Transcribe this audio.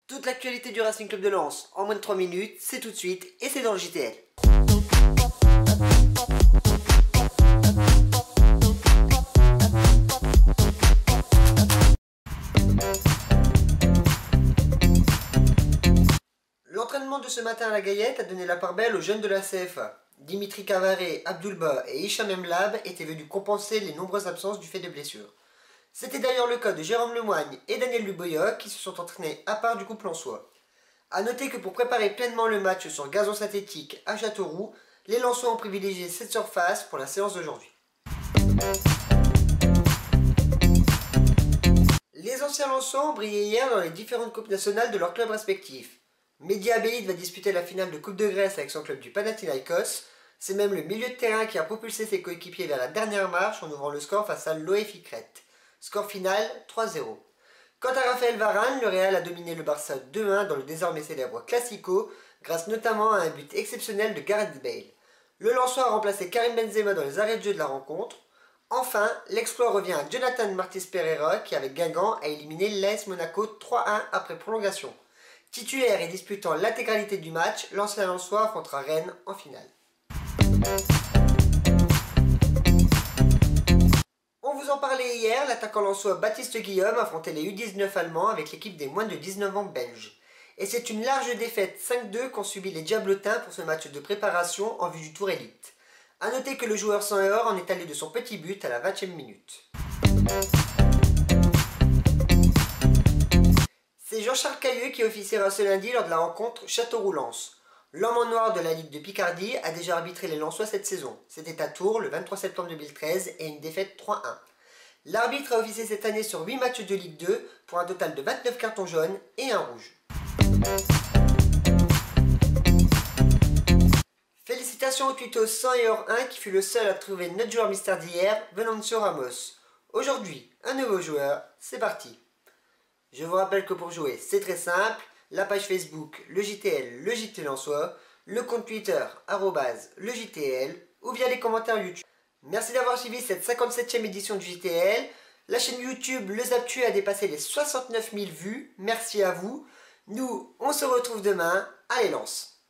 Toute l'actualité du Racing Club de Lens en moins de 3 minutes, c'est tout de suite et c'est dans le JTL. L'entraînement de ce matin à la Gaillette a donné la part belle aux jeunes de la CFA. Dimitri Cavaré, Abdoulba et Hicham Mlab étaient venus compenser les nombreuses absences du fait de blessures. C'était d'ailleurs le cas de Jérôme Lemoigne et Daniel Luboyoc qui se sont entraînés à part du couple lensois. A noter que pour préparer pleinement le match sur gazon synthétique à Châteauroux, les Lensois ont privilégié cette surface pour la séance d'aujourd'hui. Les anciens Lensois ont brillé hier dans les différentes coupes nationales de leurs clubs respectifs. Mehdi Abeid va disputer la finale de Coupe de Grèce avec son club du Panathinaikos. C'est même le milieu de terrain qui a propulsé ses coéquipiers vers la dernière marche en ouvrant le score face à l'OFI Crète. Score final 3-0. Quant à Raphaël Varane, le Real a dominé le Barça 2-1 dans le désormais célèbre Classico, grâce notamment à un but exceptionnel de Gareth Bale. Le Lensois a remplacé Karim Benzema dans les arrêts de jeu de la rencontre. Enfin, l'exploit revient à Jonathan Martins Pereira qui, avec Guingamp, a éliminé l'AS Monaco 3-1 après prolongation. Titulaire et disputant l'intégralité du match, l'ancien Lensois affrontera Rennes en finale. On vous en parlait hier, l'attaquant lensois Baptiste Guillaume affrontait les U19 allemands avec l'équipe des moins de 19 ans belges. Et c'est une large défaite 5-2 qu'ont subi les Diablotins pour ce match de préparation en vue du Tour Élite. A noter que le joueur 100 et or en est allé de son petit but à la 20e minute. C'est Jean-Charles Cailleux qui officiera ce lundi lors de la rencontre Châteauroux-Lens. L'homme en noir de la Ligue de Picardie a déjà arbitré les Lensois cette saison. C'était à Tours le 23 septembre 2013 et une défaite 3-1. L'arbitre a officié cette année sur 8 matchs de Ligue 2 pour un total de 29 cartons jaunes et un rouge. Félicitations au tuto 100 et or 1 qui fut le seul à trouver notre joueur mystère d'hier, Venancio Ramos. Aujourd'hui, un nouveau joueur, c'est parti. Je vous rappelle que pour jouer, c'est très simple. La page Facebook, le JTL, le JT Lensois, le compte Twitter, @le JTL, ou via les commentaires YouTube. Merci d'avoir suivi cette 57e édition du JTL. La chaîne YouTube Le Zaptu a dépassé les 69 000 vues. Merci à vous. Nous, on se retrouve demain. Allez, Lens!